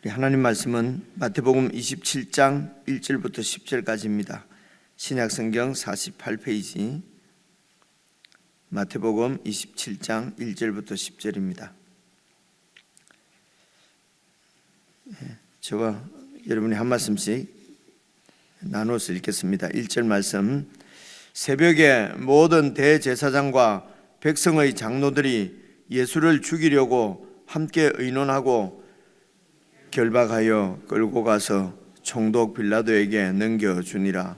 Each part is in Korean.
우리 하나님 말씀은 마태복음 27장 1절부터 10절까지입니다. 신약성경 48페이지 마태복음 27장 1절부터 10절입니다. 저와 여러분이 한 말씀씩 나눠서 읽겠습니다. 1절 말씀. 새벽에 모든 대제사장과 백성의 장로들이 예수를 죽이려고 함께 의논하고 결박하여 끌고 가서 총독 빌라도에게 넘겨주니라.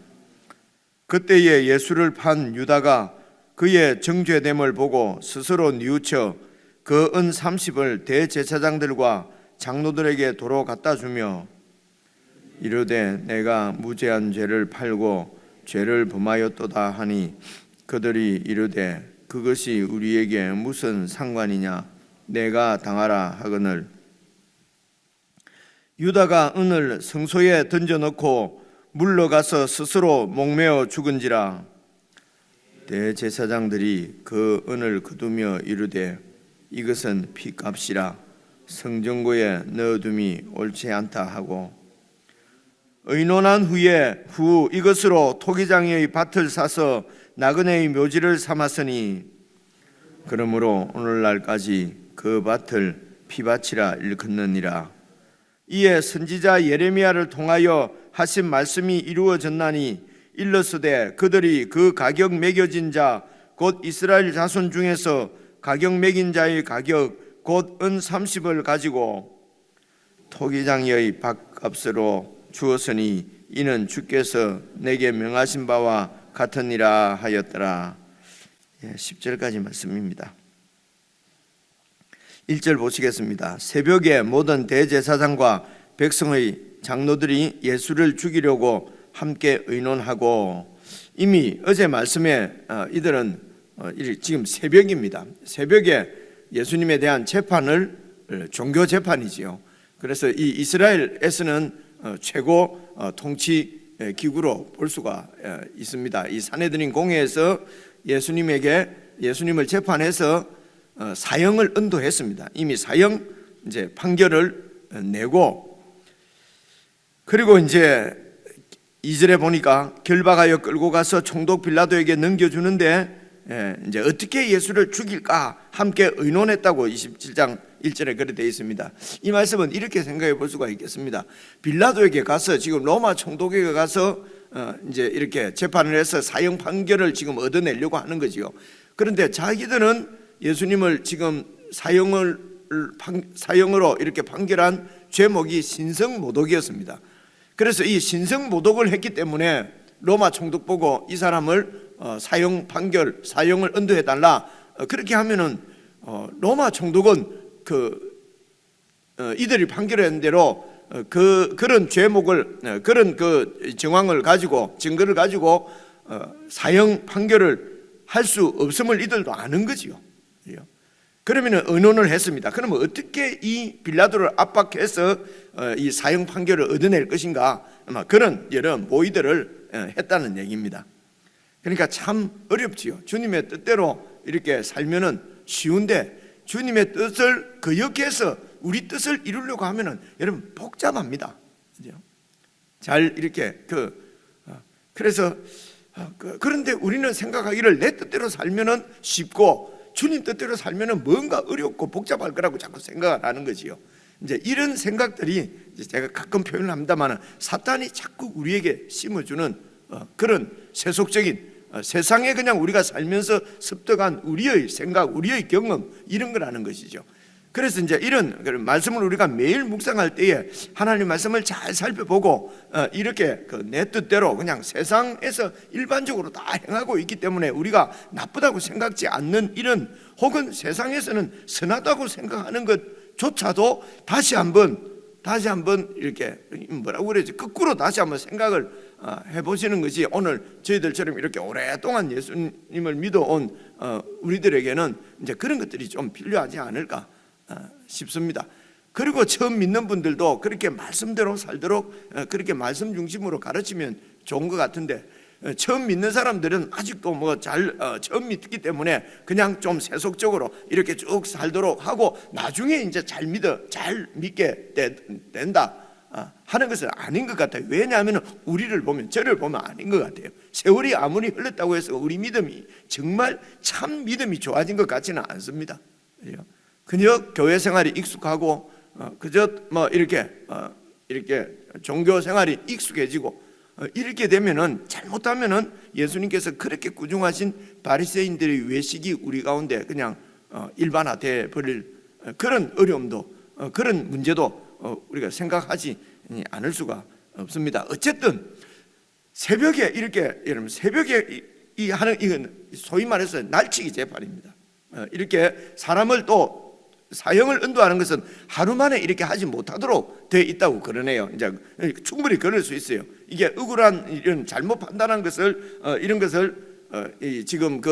그때에 예수를 판 유다가 그의 정죄됨을 보고 스스로 뉘우쳐 그 은 30을 대제사장들과 장로들에게 도로 갖다 주며 이르되 내가 무죄한 죄를 팔고 죄를 범하였도다 하니 그들이 이르되 그것이 우리에게 무슨 상관이냐 내가 당하라 하거늘 유다가 은을 성소에 던져넣고 물러가서 스스로 목매어 죽은지라. 대제사장들이 그 은을 거두며 이르되 이것은 피값이라 성전고에 넣어둠이 옳지 않다 하고 의논한 후 이것으로 토기장의 밭을 사서 나그네의 묘지를 삼았으니 그러므로 오늘날까지 그 밭을 피밭이라 일컫느니라. 이에 선지자 예레미야를 통하여 하신 말씀이 이루어졌나니 일러스되 그들이 그 가격 매겨진 자 곧 이스라엘 자손 중에서 가격 매긴 자의 가격 곧 은 30을 가지고 토기장의 밭값으로 주었으니 이는 주께서 내게 명하신 바와 같으니라 하였더라. 10절까지 말씀입니다. 1절 보시겠습니다. 새벽에 모든 대제사장과 백성의 장로들이 예수를 죽이려고 함께 의논하고 이미 어제 말씀에 이들은 지금 새벽입니다. 새벽에 예수님에 대한 재판을 종교 재판이지요. 그래서 이 이스라엘에서는 최고 통치 기구로 볼 수가 있습니다. 이 산헤드린 공회에서 예수님을 재판해서 사형을 언도했습니다. 이미 사형 이제 판결을 내고 그리고 이제 2절에 보니까 결박하여 끌고 가서 총독 빌라도에게 넘겨주는데 이제 어떻게 예수를 죽일까 함께 의논했다고 27장 1절에 그렇게 되어 있습니다. 이 말씀은 이렇게 생각해 볼 수가 있겠습니다. 빌라도에게 가서 지금 로마 총독에게 가서 이제 이렇게 재판을 해서 사형 판결을 지금 얻어내려고 하는 거지요. 그런데 자기들은 예수님을 지금 사형으로 이렇게 판결한 죄목이 신성모독이었습니다. 그래서 이 신성모독을 했기 때문에 로마 총독 보고 이 사람을 사형을 언도해달라 그렇게 하면은 로마 총독은 이들이 판결한 대로 그런 죄목을 그런 정황을 가지고 증거를 가지고 사형 판결을 할 수 없음을 이들도 아는 거지요. 그러면 의논을 했습니다. 그러면 어떻게 이 빌라도를 압박해서 이 사형 판결을 얻어낼 것인가 아마 그런 여러 모의들을 했다는 얘기입니다. 그러니까 참 어렵지요. 주님의 뜻대로 이렇게 살면은 쉬운데 주님의 뜻을 거역해서 우리 뜻을 이루려고 하면은 여러분 복잡합니다. 잘 이렇게 그래서 그런데 우리는 생각하기를 내 뜻대로 살면은 쉽고 주님 뜻대로 살면은 뭔가 어렵고 복잡할 거라고 자꾸 생각을 하는 거지요. 이제 이런 생각들이 제가 가끔 표현을 합니다만 사탄이 자꾸 우리에게 심어주는 그런 세속적인 세상에 그냥 우리가 살면서 습득한 우리의 생각, 우리의 경험 이런 거라는 것이죠. 그래서 이제 이런 말씀을 우리가 매일 묵상할 때에 하나님 말씀을 잘 살펴보고 이렇게 내 뜻대로 그냥 세상에서 일반적으로 다 행하고 있기 때문에 우리가 나쁘다고 생각지 않는 이런 혹은 세상에서는 선하다고 생각하는 것조차도 다시 한번 이렇게 뭐라고 그러지 거꾸로 다시 한번 생각을 해보시는 것이 오늘 저희들처럼 이렇게 오랫동안 예수님을 믿어온 우리들에게는 이제 그런 것들이 좀 필요하지 않을까 싶습니다. 그리고 처음 믿는 분들도 그렇게 말씀대로 살도록 그렇게 말씀 중심으로 가르치면 좋은 것 같은데 처음 믿는 사람들은 아직도 뭐 잘 처음 믿기 때문에 그냥 좀 세속적으로 이렇게 쭉 살도록 하고 나중에 이제 잘 믿게 된다 하는 것은 아닌 것 같아요. 왜냐하면 우리를 보면, 저를 보면 아닌 것 같아요. 세월이 아무리 흘렀다고 해서 우리 믿음이 정말 참 믿음이 좋아진 것 같지는 않습니다. 그저 교회 생활이 익숙하고 그저 뭐 이렇게 종교 생활이 익숙해지고 이렇게 되면은, 잘못하면은 예수님께서 그렇게 꾸중하신 바리새인들의 외식이 우리 가운데 그냥 일반화돼 버릴 그런 어려움도, 그런 문제도 우리가 생각하지 않을 수가 없습니다. 어쨌든 새벽에 이렇게, 여러분, 새벽에 이 하는, 이건 소위 말해서 날치기 재판입니다. 이렇게 사람을 또 사형을 언도하는 것은 하루 만에 이렇게 하지 못하도록 되어 있다고 그러네요. 이제 충분히 그럴 수 있어요. 이게 억울한 이런 잘못 판단한 것을 이런 것을 지금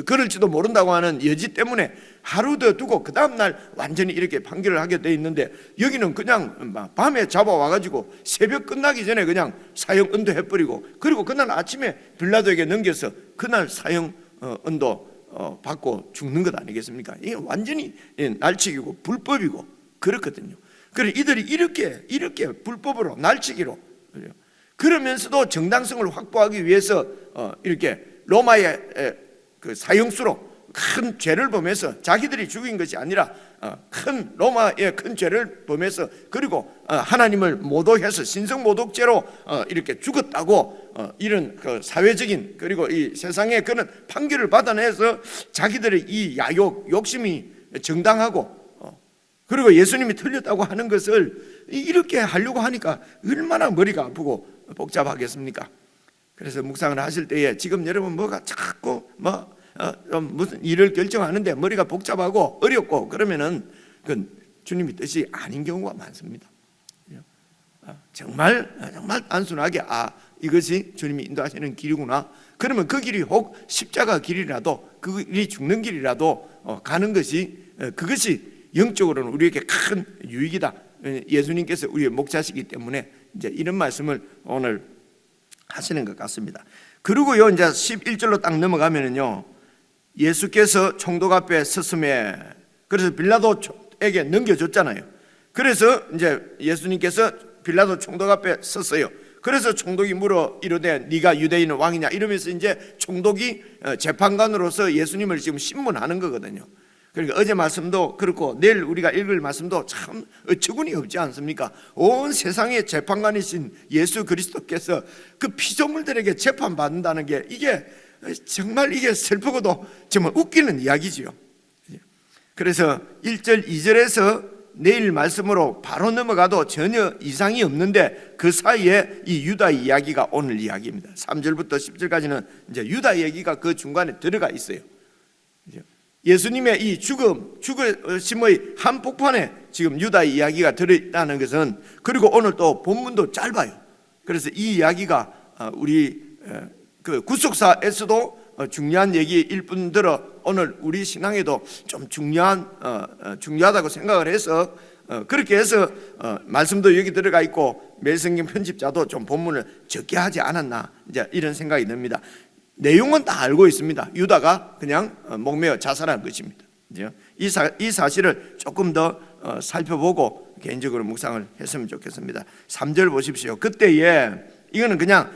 그럴지도 모른다고 하는 여지 때문에 하루 더 두고 그 다음 날 완전히 이렇게 판결을 하게 돼 있는데, 여기는 그냥 밤에 잡아와가지고 새벽 끝나기 전에 그냥 사형 언도해버리고, 그리고 그날 아침에 빌라도에게 넘겨서 그날 사형 언도 받고 죽는 것 아니겠습니까? 이게 완전히 날치기고 불법이고 그렇거든요. 그래 이들이 이렇게 불법으로, 날치기로, 그러면서도 정당성을 확보하기 위해서 이렇게 로마의 그 사형수로 큰 죄를 범해서, 자기들이 죽인 것이 아니라 큰 로마의 큰 죄를 범해서, 그리고 하나님을 모독해서 신성모독죄로 이렇게 죽었다고 이런 그 사회적인, 그리고 이 세상의 그런 판결을 받아내서 자기들의 이 야욕, 욕심이 정당하고, 그리고 예수님이 틀렸다고 하는 것을 이렇게 하려고 하니까 얼마나 머리가 아프고 복잡하겠습니까? 그래서 묵상을 하실 때에 지금 여러분 뭐가 자꾸 무슨 일을 결정하는데 머리가 복잡하고 어렵고 그러면은 그건 주님의 뜻이 아닌 경우가 많습니다. 정말 단순하게 이것이 주님이 인도하시는 길이구나. 그러면 그 길이 혹 십자가 길이라도, 그 길이 죽는 길이라도 가는 것이, 그것이 영적으로는 우리에게 큰 유익이다. 예수님께서 우리의 목자시기 때문에 이제 이런 말씀을 오늘 하시는 것 같습니다. 그리고요, 이제 11절로 딱 넘어가면은요, 예수께서 총독 앞에 섰음에, 그래서 빌라도에게 넘겨줬잖아요. 그래서 이제 예수님께서 빌라도 총독 앞에 섰어요. 그래서 총독이 물어 이르되 네가 유대인의 왕이냐, 이러면서 이제 총독이 재판관으로서 예수님을 지금 신문하는 거거든요. 그러니까 어제 말씀도 그렇고 내일 우리가 읽을 말씀도 참 어처구니 없지 않습니까? 온 세상의 재판관이신 예수 그리스도께서 그 피조물들에게 재판받는다는 게, 이게 정말 이게 슬프고도 정말 웃기는 이야기지요. 그래서 1절 2절에서 내일 말씀으로 바로 넘어가도 전혀 이상이 없는데, 그 사이에 이 유다 이야기가 오늘 이야기입니다. 3절부터 10절까지는 이제 유다 얘기가 그 중간에 들어가 있어요. 예수님의 이 죽으심의 한복판에 지금 유다 이야기가 들어있다는 것은, 그리고 오늘 또 본문도 짧아요. 그래서 이 이야기가 우리 그 구속사에서도 중요한 얘기일 뿐더러 오늘 우리 신앙에도 좀 중요하다고 생각을 해서 그렇게 해서 말씀도 여기 들어가 있고 매성경 편집자도 좀 본문을 적게 하지 않았나, 이제 이런 생각이 듭니다. 내용은 다 알고 있습니다. 유다가 그냥 목매어 자살한 것입니다. 이 사실을 조금 더 살펴보고 개인적으로 묵상을 했으면 좋겠습니다. 3절 보십시오. 그때에, 이거는 그냥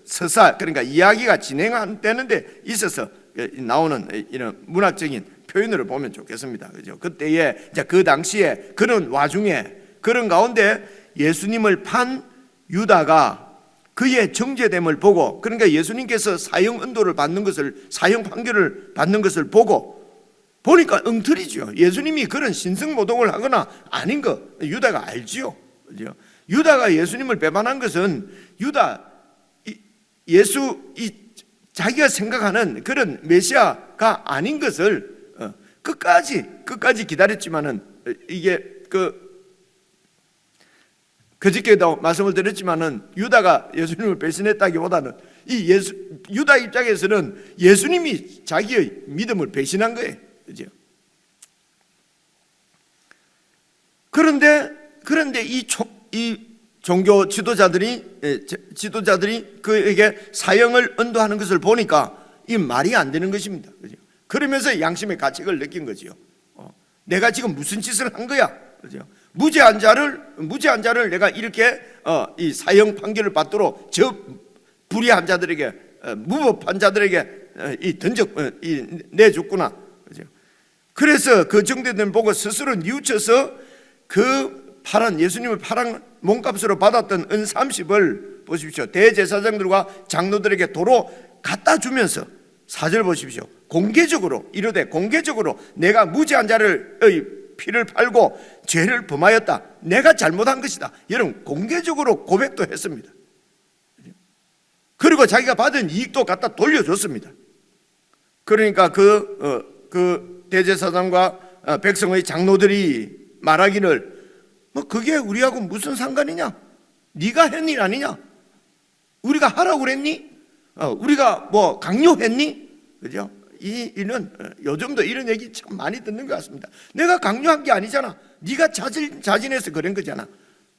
서사, 그러니까 이야기가 진행되는 데 있어서 나오는 이런 문학적인 표현으로 보면 좋겠습니다. 그죠? 그때에, 이제 그 당시에, 그런 와중에, 그런 가운데 예수님을 판 유다가 그의 정죄됨을 보고, 그러니까 예수님께서 사형 언도를 받는 것을, 사형 판결을 받는 것을 보니까 엉터리죠. 예수님이 그런 신성모독을 하거나 아닌 거 유다가 알지요. 그죠? 유다가 예수님을 배반한 것은 자기가 생각하는 그런 메시아가 아닌 것을 끝까지 기다렸지만은, 이게 그저께도 말씀을 드렸지만은 유다가 예수님을 배신했다기보다는 유다 입장에서는 예수님이 자기의 믿음을 배신한 거예요. 그죠? 그런데 이 종교 지도자들이 그에게 사형을 언도하는 것을 보니까 이 말이 안 되는 것입니다. 그죠? 그러면서 양심의 가책을 느낀 거지요. 내가 지금 무슨 짓을 한 거야? 그죠? 무죄한 자를 내가 이렇게 이 사형 판결을 받도록 저 불의한 자들에게, 무법한 자들에게 내줬구나. 그죠? 그래서 그 정대들 보고 스스로 뉘우쳐서 그 예수님을 팔은 몸값으로 받았던 은 30을 보십시오. 대제사장들과 장로들에게 도로 갖다 주면서 4절 보십시오. 공개적으로 이르되 내가 무죄한 자를 피를 팔고 죄를 범하였다. 내가 잘못한 것이다. 여러분, 공개적으로 고백도 했습니다. 그리고 자기가 받은 이익도 갖다 돌려줬습니다. 그러니까 그 대제사장과 백성의 장로들이 말하기를 뭐 그게 우리하고 무슨 상관이냐? 네가 한 일 아니냐? 우리가 하라고 그랬니? 우리가 뭐 강요했니? 그죠? 이는 요즘도 이런 얘기 참 많이 듣는 것 같습니다. 내가 강요한 게 아니잖아. 네가 자진해서 그런 거잖아.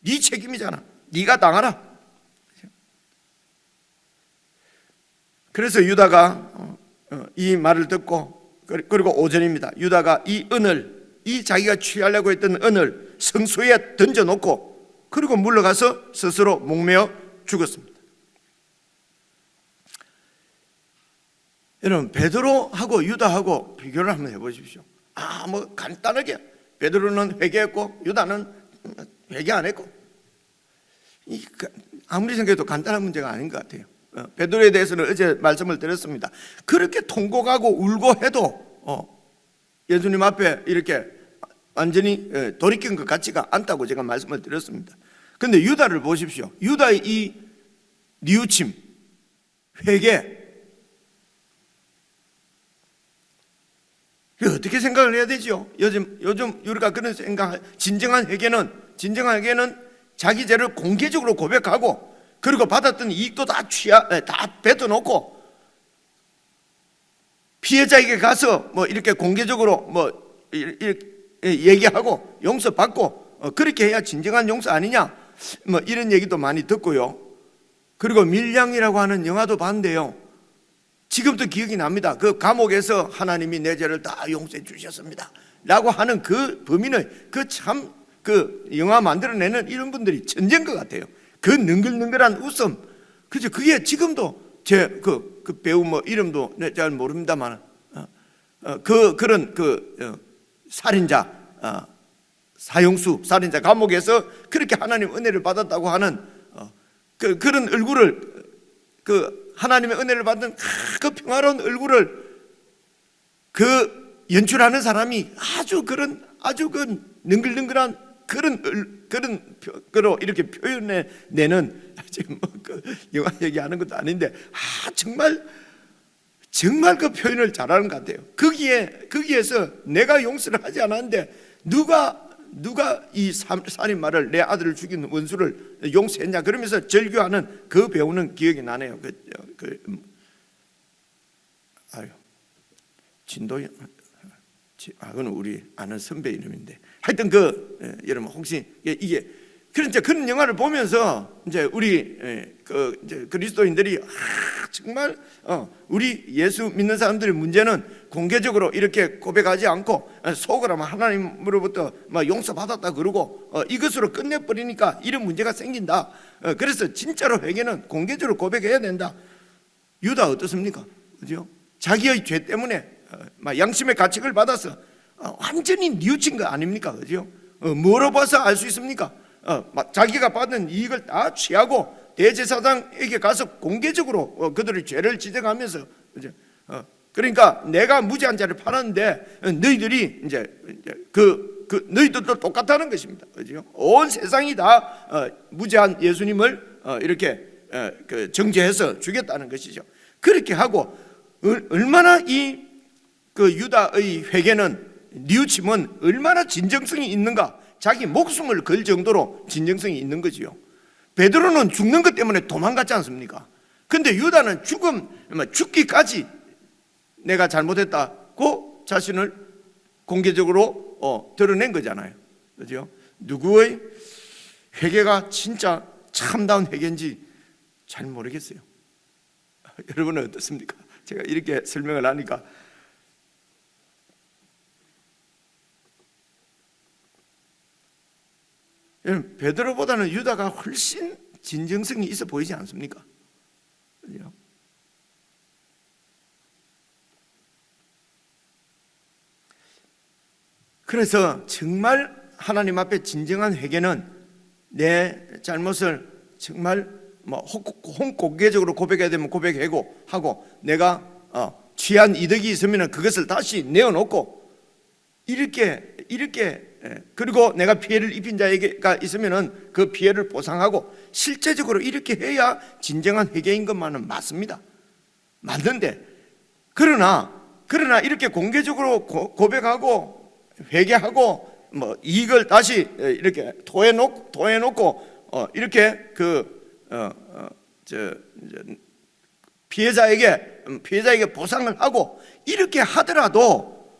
네 책임이잖아. 네가 당하라. 그래서 유다가 이 말을 듣고, 그리고 5절입니다. 유다가 이 자기가 취하려고 했던 은을 성소에 던져놓고 그리고 물러가서 스스로 목매어 죽었습니다. 여러분, 베드로하고 유다하고 비교를 한번 해보십시오. 뭐 간단하게 베드로는 회개했고 유다는 회개 안 했고, 아무리 생각해도 간단한 문제가 아닌 것 같아요. 베드로에 대해서는 어제 말씀을 드렸습니다. 그렇게 통곡하고 울고 해도 예수님 앞에 이렇게 완전히 돌이킨 것 같지가 않다고 제가 말씀을 드렸습니다. 그런데 유다를 보십시오. 유다의 이 뉘우침, 회개, 어떻게 생각을 해야 되죠? 요즘 우리가 그런 생각, 진정한 회개는 자기 죄를 공개적으로 고백하고 그리고 받았던 이익도 다 뱉어놓고 피해자에게 가서 뭐 이렇게 공개적으로 뭐 이렇게 얘기하고 용서받고 그렇게 해야 진정한 용서 아니냐? 뭐 이런 얘기도 많이 듣고요. 그리고 밀양이라고 하는 영화도 봤는데요. 지금도 기억이 납니다. 그 감옥에서 하나님이 내 죄를 다 용서해 주셨습니다 라고 하는 그 범인의 그 영화 만들어내는 이런 분들이 천재인 것 같아요. 그 능글능글한 웃음, 그죠? 그게 지금도 그 배우 뭐 이름도 잘 모릅니다만 그런 살인자, 사형수 살인자 감옥에서 그렇게 하나님 은혜를 받았다고 하는 그런 얼굴을, 하나님의 은혜를 받은 그 평화로운 얼굴을 연출하는 사람이 아주 그 능글능글한 그런 이렇게 표현해내는, 지금 그 영화 얘기하는 것도 아닌데 정말 그 표현을 잘하는 것 같아요. 거기에서 내가 용서를 하지 않았는데 누가 이 살인마를, 내 아들을 죽인 원수를 용서했냐 그러면서 절규하는 그 배우는 기억이 나네요. 진도현, 그건 우리 아는 선배 이름인데, 하여튼 여러분 혹시 이게 그런 영화를 보면서 이제 우리 이제 그리스도인들이 정말 우리 예수 믿는 사람들의 문제는 공개적으로 이렇게 고백하지 않고 속으로 하나님으로부터 용서받았다 그러고 이것으로 끝내버리니까 이런 문제가 생긴다. 그래서 진짜로 회개는 공개적으로 고백해야 된다. 유다 어떻습니까? 그죠? 자기의 죄 때문에 양심의 가책을 받아서 완전히 뉘우친 거 아닙니까? 그죠? 뭐로 봐서 알 수 있습니까? 자기가 받은 이익을 다 취하고 대제사장에게 가서 공개적으로 그들의 죄를 지적하면서, 그죠? 그러니까 내가 무죄한 자를 팔았는데 너희들이 이제 너희들도 똑같다는 것입니다. 그죠? 온 세상이 다 무죄한 예수님을 이렇게 정죄해서 죽였다는 것이죠. 그렇게 하고 얼마나 유다의 회개는, 뉘우침은 얼마나 진정성이 있는가, 자기 목숨을 걸 정도로 진정성이 있는 거지요. 베드로는 죽는 것 때문에 도망갔지 않습니까? 근데 유다는 죽기까지 내가 잘못했다고 자신을 공개적으로 드러낸 거잖아요. 그죠? 누구의 회개가 진짜 참다운 회개인지 잘 모르겠어요. 여러분은 어떻습니까? 제가 이렇게 설명을 하니까 베드로보다는 유다가 훨씬 진정성이 있어 보이지 않습니까? 그죠? 그래서 정말 하나님 앞에 진정한 회개는 내 잘못을 정말 공개적으로 고백해야 되면 고백하고 내가 취한 이득이 있으면 그것을 다시 내어놓고 이렇게 그리고 내가 피해를 입힌 자가 있으면 그 피해를 보상하고 실제적으로 이렇게 해야 진정한 회개인 것만은 맞습니다. 맞는데 그러나 이렇게 공개적으로 고백하고 회개하고 이익을 다시 이렇게 토해놓고 이렇게 피해자에게 보상을 하고 이렇게 하더라도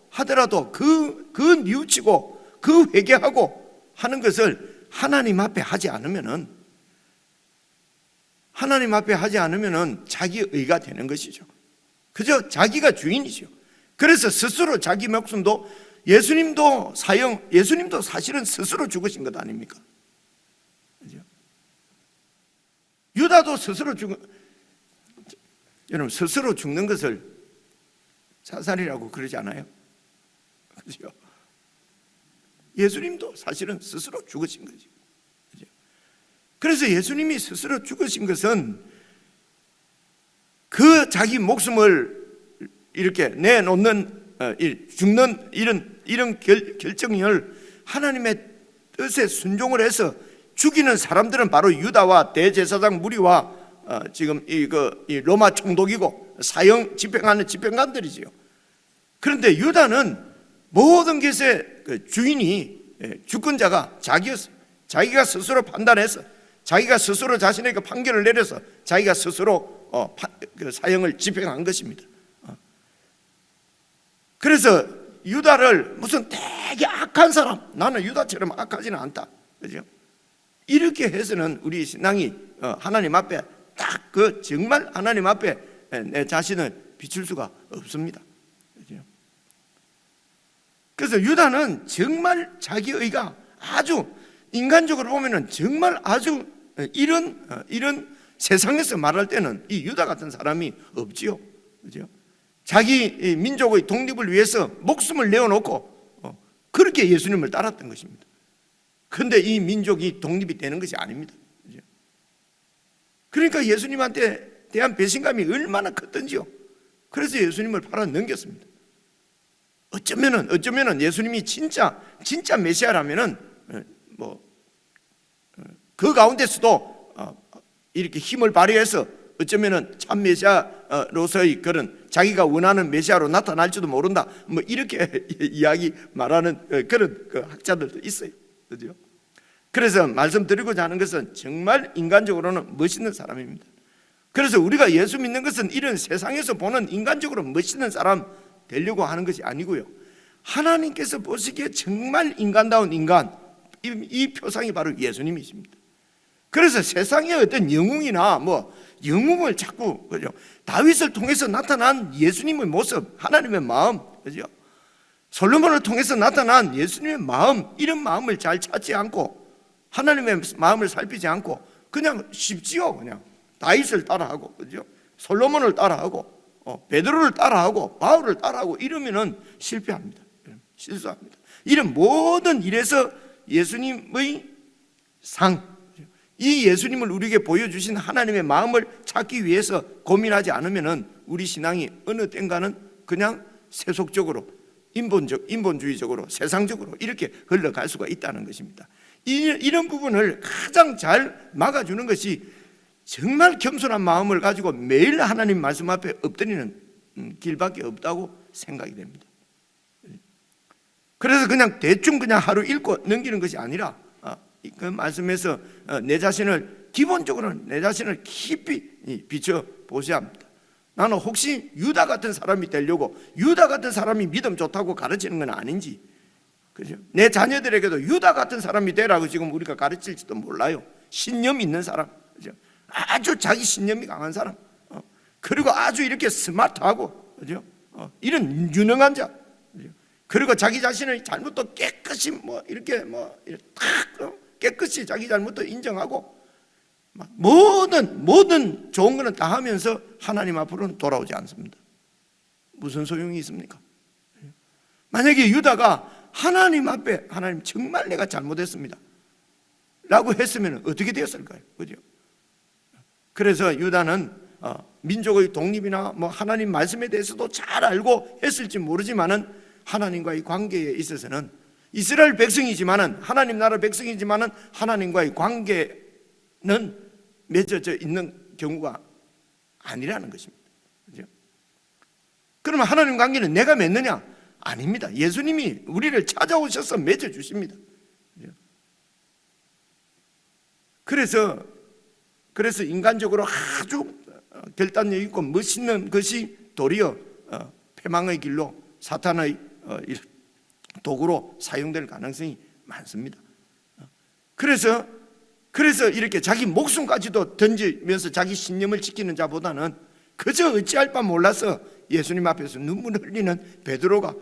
그 뉘우치고 그 회개하고 하는 것을 하나님 앞에 하지 않으면은 자기 의가 되는 것이죠. 그저 자기가 주인이죠. 그래서 스스로 자기 목숨도 예수님도 사실은 스스로 죽으신 것 아닙니까? 그죠? 유다도 여러분 스스로 죽는 것을 자살이라고 그러지 않아요? 그죠? 예수님도 사실은 스스로 죽으신 거죠. 그죠? 그래서 예수님이 스스로 죽으신 것은 그 자기 목숨을 이렇게 죽는 이런 결정을 하나님의 뜻에 순종을 해서 죽이는 사람들은 바로 유다와 대제사장 무리와 지금 이 로마 총독이고 사형 집행하는 집행관들이지요. 그런데 유다는 모든 것의 주인이 주권자가 자기였어요. 자기가 스스로 판단해서 자기가 스스로 자신에게 판결을 내려서 자기가 스스로 사형을 집행한 것입니다. 그래서 유다를 무슨 되게 악한 사람, 나는 유다처럼 악하지는 않다, 그죠? 이렇게 해서는 우리 신앙이 하나님 앞에 딱 정말 하나님 앞에 내 자신을 비출 수가 없습니다, 그죠? 그래서 유다는 정말 자기 의가 아주 인간적으로 보면은 정말 아주 이런 세상에서 말할 때는 이 유다 같은 사람이 없지요, 그죠? 자기 민족의 독립을 위해서 목숨을 내어놓고 그렇게 예수님을 따랐던 것입니다. 그런데 이 민족이 독립이 되는 것이 아닙니다. 그러니까 예수님한테 대한 배신감이 얼마나 컸던지요. 그래서 예수님을 팔아 넘겼습니다. 어쩌면은 예수님이 진짜 메시아라면은 그 가운데서도 이렇게 힘을 발휘해서 어쩌면은 참 메시아로서의 그런 자기가 원하는 메시아로 나타날지도 모른다, 이렇게 이야기 말하는 그런 학자들도 있어요, 그죠? 그래서 말씀드리고자 하는 것은 정말 인간적으로는 멋있는 사람입니다. 그래서 우리가 예수 믿는 것은 이런 세상에서 보는 인간적으로 멋있는 사람 되려고 하는 것이 아니고요, 하나님께서 보시기에 정말 인간다운 인간, 이 표상이 바로 예수님이십니다. 그래서 세상의 어떤 영웅이나 영웅을 자꾸, 그죠? 다윗을 통해서 나타난 예수님의 모습, 하나님의 마음, 그죠? 솔로몬을 통해서 나타난 예수님의 마음, 이런 마음을 잘 찾지 않고 하나님의 마음을 살피지 않고 그냥 쉽지요. 그냥 다윗을 따라하고, 그죠? 솔로몬을 따라하고 베드로를 따라하고 바울을 따라하고 이러면은 실패합니다. 실수합니다. 이런 모든 일에서 예수님의 이 예수님을 우리에게 보여주신 하나님의 마음을 찾기 위해서 고민하지 않으면은 우리 신앙이 어느 땐가는 그냥 세속적으로 인본주의적으로 세상적으로 이렇게 흘러갈 수가 있다는 것입니다. 이런 부분을 가장 잘 막아주는 것이 정말 겸손한 마음을 가지고 매일 하나님 말씀 앞에 엎드리는 길밖에 없다고 생각이 됩니다. 그래서 그냥 대충 그냥 하루 읽고 넘기는 것이 아니라 그 말씀에서 기본적으로 내 자신을 깊이 비춰 보셔야 합니다. 나는 혹시 유다 같은 사람이 되려고, 유다 같은 사람이 믿음 좋다고 가르치는 건 아닌지, 그죠? 내 자녀들에게도 유다 같은 사람이 되라고 지금 우리가 가르칠지도 몰라요. 신념 있는 사람, 그죠? 아주 자기 신념이 강한 사람, 그리고 아주 이렇게 스마트하고, 그죠? 이런 유능한 자, 그죠? 그리고 자기 자신의 잘못도 깨끗이 이렇게 탁 깨끗이 자기 잘못도 인정하고 모든 좋은 거는 다 하면서 하나님 앞으로는 돌아오지 않습니다. 무슨 소용이 있습니까? 만약에 유다가 하나님 앞에 하나님 정말 내가 잘못했습니다 라고 했으면 어떻게 되었을까요? 그죠? 그래서 유다는 민족의 독립이나 하나님 말씀에 대해서도 잘 알고 했을지 모르지만은 하나님과의 관계에 있어서는 이스라엘 백성이지만은 하나님 나라 백성이지만은 하나님과의 관계는 맺어져 있는 경우가 아니라는 것입니다. 그죠? 그러면 하나님 관계는 내가 맺느냐? 아닙니다. 예수님이 우리를 찾아오셔서 맺어 주십니다. 그래서 인간적으로 아주 결단력 있고 멋있는 것이 도리어 패망의 길로 사탄의 도구로 사용될 가능성이 많습니다. 그래서 이렇게 자기 목숨까지도 던지면서 자기 신념을 지키는 자보다는 그저 어찌할 바 몰라서 예수님 앞에서 눈물을 흘리는 베드로가,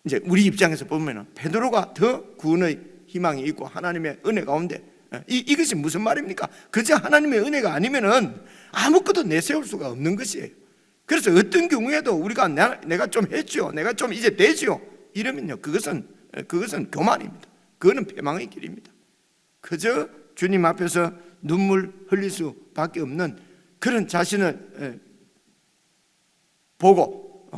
이제 우리 입장에서 보면 베드로가 더 구원의 희망이 있고 하나님의 은혜 가운데, 이것이 무슨 말입니까? 그저 하나님의 은혜가 아니면은 아무것도 내세울 수가 없는 것이에요. 그래서 어떤 경우에도 우리가 내가 좀 했죠, 내가 좀 이제 되죠 이러면요, 그것은 교만입니다. 그거는 패망의 길입니다. 그저 주님 앞에서 눈물 흘릴 수밖에 없는 그런 자신을 보고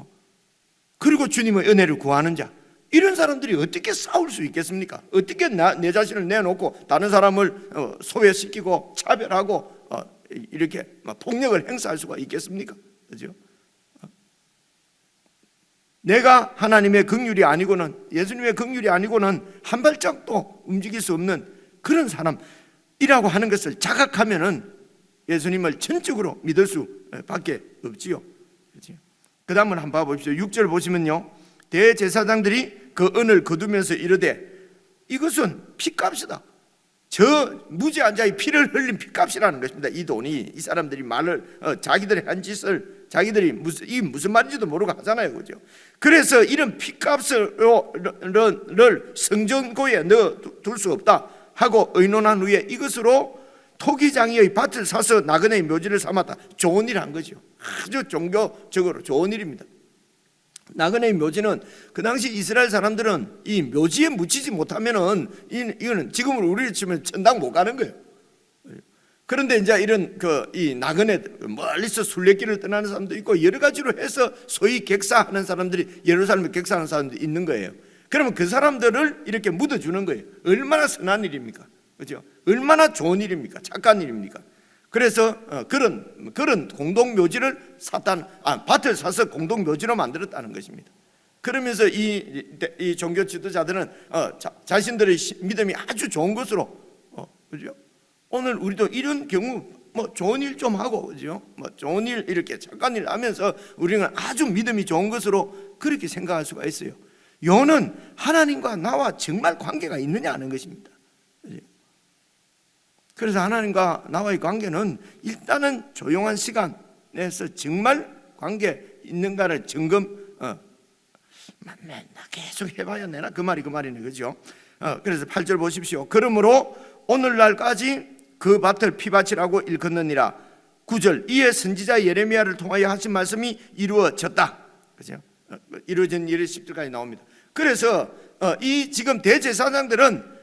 그리고 주님의 은혜를 구하는 자, 이런 사람들이 어떻게 싸울 수 있겠습니까? 어떻게 내 자신을 내놓고 다른 사람을 소외시키고 차별하고 이렇게 폭력을 행사할 수가 있겠습니까? 그죠? 내가 하나님의 긍휼이 아니고는, 예수님의 긍휼이 아니고는 한 발짝도 움직일 수 없는 그런 사람이라고 하는 것을 자각하면은 예수님을 전적으로 믿을 수밖에 없지요. 그 다음을 한번 봐보십시오. 6절 보시면요, 대제사장들이 그 은을 거두면서 이르되 이것은 피값이다. 저 무죄한 자의 피를 흘린 피값이라는 것입니다. 이 돈이, 이 사람들이 말을 자기들이 한 짓을 자기들이 무슨 말인지도 모르고 하잖아요, 그죠? 그래서 이런 피값을 성전고에 넣어둘 수 없다 하고 의논한 후에 이것으로 토기장이의 밭을 사서 나그네의 묘지를 삼았다. 좋은 일 한 거죠. 아주 종교적으로 좋은 일입니다. 나그네의 묘지는 그 당시 이스라엘 사람들은 이 묘지에 묻히지 못하면은 이거는 지금으로 우리를 치면 천당 못 가는 거예요. 그런데 이제 이런 이 나그네, 멀리서 순례길을 떠나는 사람도 있고 여러 가지로 해서 소위 객사하는 사람들이, 예루살렘에 객사하는 사람들이 있는 거예요. 그러면 그 사람들을 이렇게 묻어주는 거예요. 얼마나 선한 일입니까? 그죠? 얼마나 좋은 일입니까? 착한 일입니까? 그래서 그런 공동묘지를 밭을 사서 공동묘지로 만들었다는 것입니다. 그러면서 이 종교 지도자들은 자신들의 믿음이 아주 좋은 것으로, 그죠? 오늘 우리도 이런 경우 좋은 일 좀 하고, 그죠? 좋은 일, 이렇게 착한 일 하면서 우리는 아주 믿음이 좋은 것으로 그렇게 생각할 수가 있어요. 요는 하나님과 나와 정말 관계가 있느냐 하는 것입니다. 그죠? 그래서 하나님과 나와의 관계는 일단은 조용한 시간에서 정말 관계 있는가를 점검, 맞네, 나 계속 해봐야 되나? 그 말이네, 그죠? 그래서 8절 보십시오. 그러므로 오늘날까지 그 밭을 피밭이라고 일컫느니라. 9절, 이에 선지자 예레미야를 통하여 하신 말씀이 이루어졌다. 그죠? 이루어진 일이 10절까지 나옵니다. 그래서 이 지금 대제사장들은,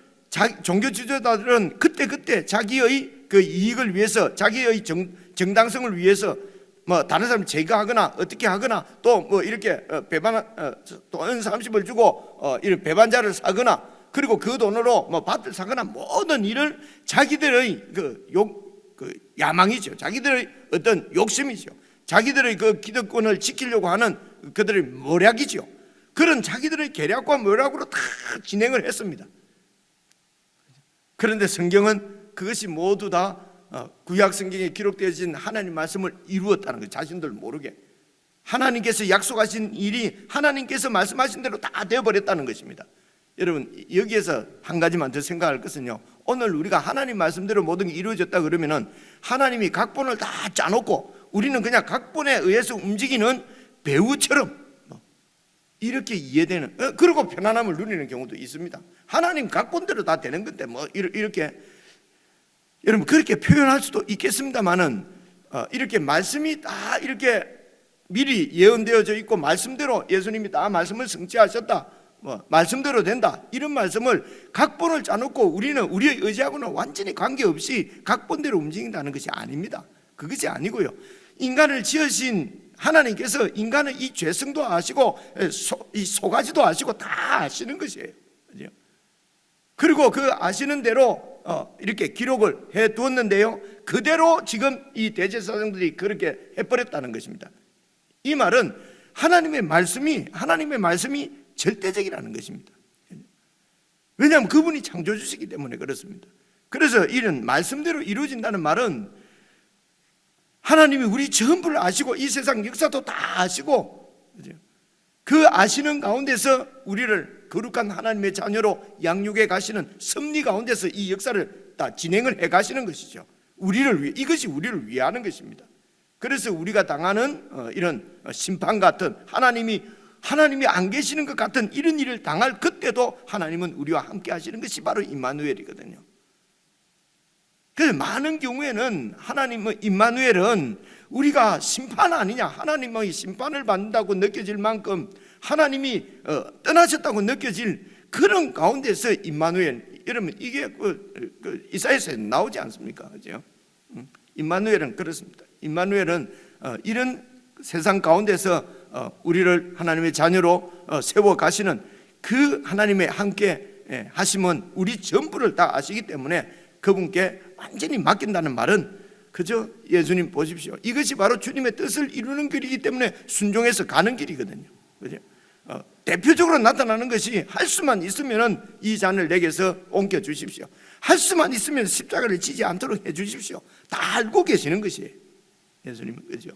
종교 지도자들은 그때 자기의 그 이익을 위해서, 자기의 정당성을 위해서 다른 사람 제거하거나 어떻게 하거나 또 이렇게 돈 30을 주고 이런 배반자를 사거나, 그리고 그 돈으로 밭을 사거나, 모든 일을 자기들의 그 야망이죠. 자기들의 어떤 욕심이죠. 자기들의 그 기득권을 지키려고 하는 그들의 모략이죠. 그런 자기들의 계략과 모략으로 다 진행을 했습니다. 그런데 성경은 그것이 모두 다 구약 성경에 기록되어진 하나님 말씀을 이루었다는 거예요. 자신들 모르게 하나님께서 약속하신 일이 하나님께서 말씀하신 대로 다 되어버렸다는 것입니다. 여러분 여기에서 한 가지만 더 생각할 것은요, 오늘 우리가 하나님 말씀대로 모든 게 이루어졌다 그러면은 하나님이 각본을 다 짜놓고 우리는 그냥 각본에 의해서 움직이는 배우처럼 이렇게 이해되는, 그리고 편안함을 누리는 경우도 있습니다. 하나님 각본대로 다 되는 건데 뭐 이렇게 여러분 그렇게 표현할 수도 있겠습니다만은 이렇게 말씀이 다 이렇게 미리 예언되어져 있고 말씀대로 예수님이 다 말씀을 성취하셨다, 말씀대로 된다, 이런 말씀을 각본을 짜놓고 우리는 우리의 의지하고는 완전히 관계없이 각본대로 움직인다는 것이 아닙니다. 그것이 아니고요, 인간을 지으신 하나님께서 인간의 이 죄성도 아시고 이 속가지도 아시고 다 아시는 것이에요. 그리고 그 아시는 대로 이렇게 기록을 해 두었는데요, 그대로 지금 이 대제사장들이 그렇게 해버렸다는 것입니다. 이 말은 하나님의 말씀이 절대적이라는 것입니다. 왜냐하면 그분이 창조주시기 때문에 그렇습니다. 그래서 이런 말씀대로 이루어진다는 말은 하나님이 우리 전부를 아시고 이 세상 역사도 다 아시고 그 아시는 가운데서 우리를 거룩한 하나님의 자녀로 양육해 가시는 섭리 가운데서 이 역사를 다 진행을 해 가시는 것이죠. 이것이 우리를 위하는 것입니다. 그래서 우리가 당하는 이런 심판 같은, 하나님이 안 계시는 것 같은 이런 일을 당할 그때도 하나님은 우리와 함께 하시는 것이 바로 임마누엘이거든요. 그래서 많은 경우에는 임마누엘은 우리가 심판 아니냐, 하나님의 심판을 받는다고 느껴질 만큼 하나님이 떠나셨다고 느껴질 그런 가운데서 임마누엘, 여러분 이게 이사야서에 나오지 않습니까? 그죠? 임마누엘은 그렇습니다. 임마누엘은 이런 세상 가운데서 우리를 하나님의 자녀로 세워 가시는 그 하나님의 함께 하심은 우리 전부를 다 아시기 때문에 그분께 완전히 맡긴다는 말은 그저 예수님 보십시오, 이것이 바로 주님의 뜻을 이루는 길이기 때문에 순종해서 가는 길이거든요. 그죠? 대표적으로 나타나는 것이 할 수만 있으면 이 잔을 내게서 옮겨 주십시오, 할 수만 있으면 십자가를 지지 않도록 해 주십시오, 다 알고 계시는 것이에요 예수님은. 그죠?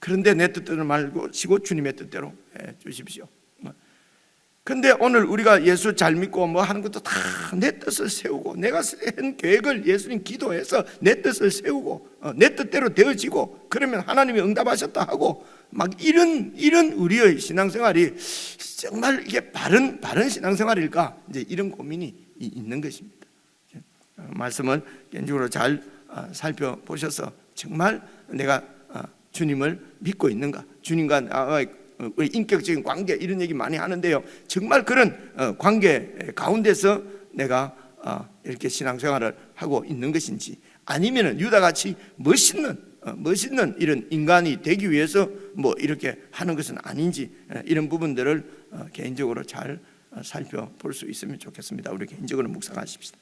그런데 내 뜻대로 말고시고 주님의 뜻대로 해 주십시오. 근데 오늘 우리가 예수 잘 믿고 뭐 하는 것도 다 내 뜻을 세우고, 내가 한 계획을 예수님 기도해서 내 뜻을 세우고 내 뜻대로 되어지고, 그러면 하나님이 응답하셨다 하고 막 이런 우리의 신앙생활이 정말 이게 바른 신앙생활일까, 이제 이런 고민이 있는 것입니다. 말씀을 개인적으로 잘 살펴보셔서 정말 내가 주님을 믿고 있는가, 주님과 우리 인격적인 관계 이런 얘기 많이 하는데요, 정말 그런 관계 가운데서 내가 이렇게 신앙생활을 하고 있는 것인지, 아니면은 유다같이 멋있는 이런 인간이 되기 위해서 뭐 이렇게 하는 것은 아닌지, 이런 부분들을 개인적으로 잘 살펴볼 수 있으면 좋겠습니다. 우리 개인적으로 묵상하십시다.